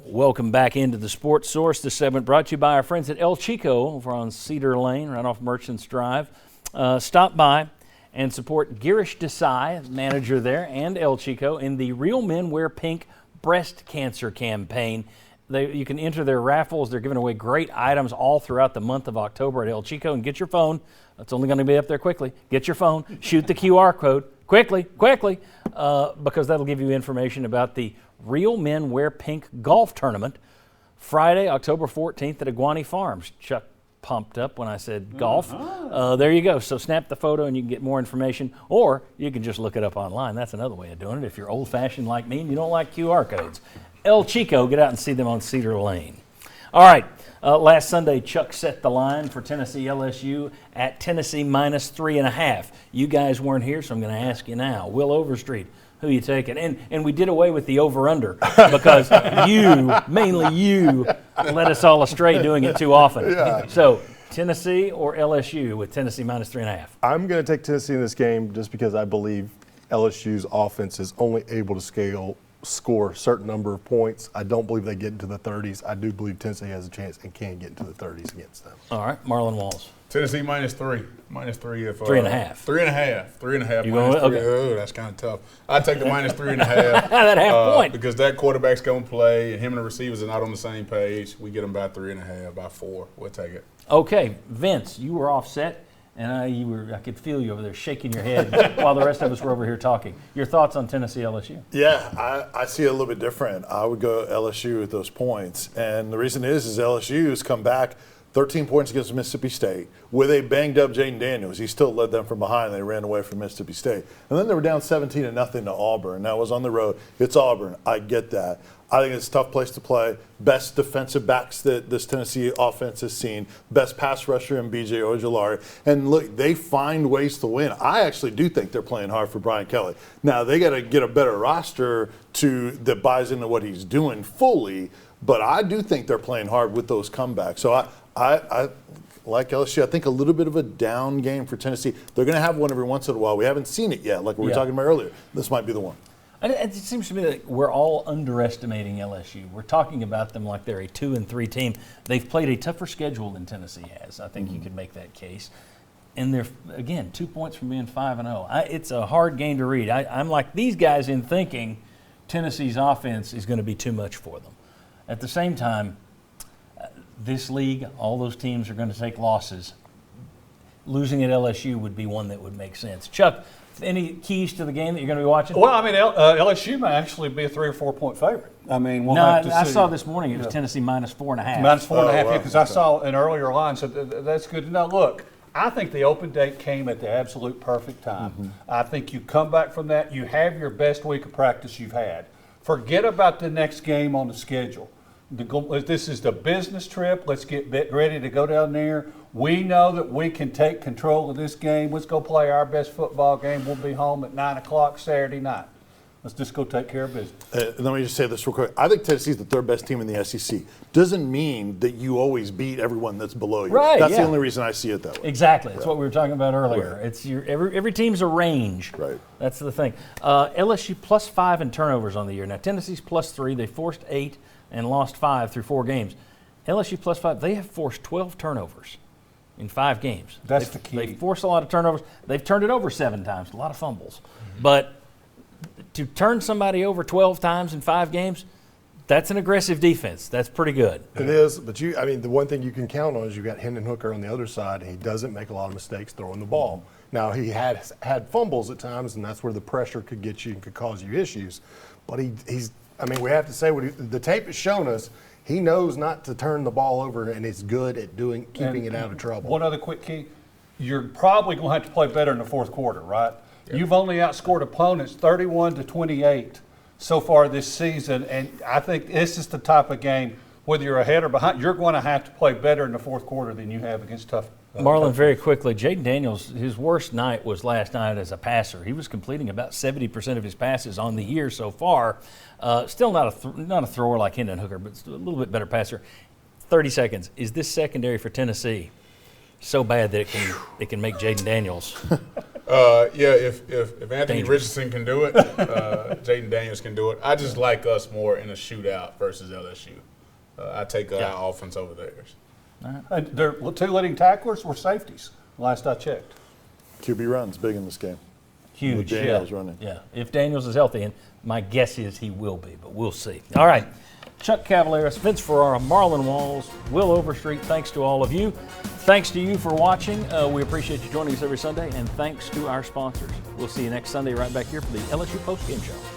Welcome back into the Sports Source. This segment brought to you by our friends at El Chico over on Cedar Lane, right off Merchants Drive. Stop by and support Girish Desai, manager there, and El Chico in the Real Men Wear Pink breast cancer campaign. You can enter their raffles. They're giving away great items all throughout the month of October at El Chico. And get your phone. It's only going to be up there quickly. Get your phone. Shoot the QR code. Quickly, because that'll give you information about the Real Men Wear Pink golf tournament Friday, October 14th at Iguani Farms. Chuck pumped up when I said golf. There you go. So snap the photo and you can get more information, or you can just look it up online. That's another way of doing it if you're old-fashioned like me and you don't like QR codes. El Chico, get out and see them on Cedar Lane. All right, last Sunday, Chuck set the line for Tennessee LSU at Tennessee minus 3.5. You guys weren't here, so I'm going to ask you now. Will Overstreet, who you taking? And we did away with the over-under because mainly you, led us all astray doing it too often. Yeah. So Tennessee or LSU with Tennessee minus 3.5? I'm going to take Tennessee in this game just because I believe LSU's offense is only able to score a certain number of points. I don't believe they get into the 30s. I do believe Tennessee has a chance and can get into the 30s against them. All right, Marlon Walls. Tennessee minus 3. Minus 3 if 3.5. 3.5. 3.5. You Minus going? 3. Okay. Oh, that's kind of tough. I'd take the minus 3.5. That half point. Because that quarterback's going to play, and him and the receivers are not on the same page. We get them by 3.5, by 4. We'll take it. Okay, Vince, you were offset, and I could feel you over there shaking your head while the rest of us were over here talking. Your thoughts on Tennessee LSU? Yeah, I see it a little bit different. I would go LSU with those points. And the reason is LSU has come back 13 points against Mississippi State with a banged-up Jaden Daniels. He still led them from behind. They ran away from Mississippi State. And then they were down 17-0 to Auburn. That was on the road. It's Auburn. I get that. I think it's a tough place to play. Best defensive backs that this Tennessee offense has seen. Best pass rusher in B.J. Ojulari. And look, they find ways to win. I actually do think they're playing hard for Brian Kelly. Now, they got to get a better roster that buys into what he's doing fully. But I do think they're playing hard with those comebacks. So I like LSU. I think a little bit of a down game for Tennessee. They're going to have one every once in a while. We haven't seen it yet, like we were talking about earlier. This might be the one. It seems to me that we're all underestimating LSU. We're talking about them like they're a 2-3 team. They've played a tougher schedule than Tennessee has. I think you could make that case. And they're, again, 2 points from being 5-0. It's a hard game to read. I'm like these guys in thinking Tennessee's offense is going to be too much for them. At the same time, this league, all those teams are going to take losses. Losing at LSU would be one that would make sense. Chuck, any keys to the game that you're going to be watching? Well, I mean, LSU may actually be a 3 or 4 point favorite. I mean, we'll have to see. I saw this morning it was Tennessee minus 4.5. Minus 4.5, wow. because I saw an earlier line, so that's good to know. Look, I think the open date came at the absolute perfect time. Mm-hmm. I think you come back from that, you have your best week of practice you've had. Forget about the next game on the schedule. This is the business trip. Let's get ready to go down there. We know that we can take control of this game. Let's go play our best football game. We'll be home at 9 o'clock Saturday night. Let's just go take care of business. Let me just say this real quick. I think Tennessee's the third best team in the SEC. Doesn't mean that you always beat everyone that's below you. Right, That's the only reason I see it that way. Exactly. That's what we were talking about earlier. Right. It's every team's a range. Right. That's the thing. LSU plus 5 in turnovers on the year. Now, Tennessee's plus 3. They forced 8 and lost 5 through 4 games. LSU plus 5, they have forced 12 turnovers in 5 games. That's the key. They forced a lot of turnovers. They've turned it over 7 times, a lot of fumbles. Mm-hmm. But to turn somebody over 12 times in 5 games, that's an aggressive defense. That's pretty good. It is, but the one thing you can count on is you've got Hendon Hooker on the other side, and he doesn't make a lot of mistakes throwing the ball. Now, he had fumbles at times, and that's where the pressure could get you and could cause you issues. But we have to say the tape has shown us. He knows not to turn the ball over, and is good at keeping it out of trouble. One other quick key, you're probably going to have to play better in the fourth quarter, right? Yep. You've only outscored opponents 31-28 so far this season, and I think this is the type of game, whether you're ahead or behind, you're going to have to play better in the fourth quarter than you have against tough. Marlon, very quickly, Jaden Daniels, his worst night was last night as a passer. He was completing about 70% of his passes on the year so far. Still not a thrower like Hendon Hooker, but a little bit better passer. 30 seconds. Is this secondary for Tennessee so bad that it can make Jaden Daniels Yeah, if Anthony Dangerous. Richardson can do it, Jaden Daniels can do it. I just like us more in a shootout versus LSU. I take our offense over theirs. And their two leading tacklers were safeties, last I checked. QB runs big in this game. Huge. With Daniels running. Yeah, if Daniels is healthy, and my guess is he will be, but we'll see. All right, Chuck Cavaleris, Vince Ferrara, Marlon Walls, Will Overstreet, thanks to all of you. Thanks to you for watching. We appreciate you joining us every Sunday, and thanks to our sponsors. We'll see you next Sunday right back here for the LSU Postgame Show.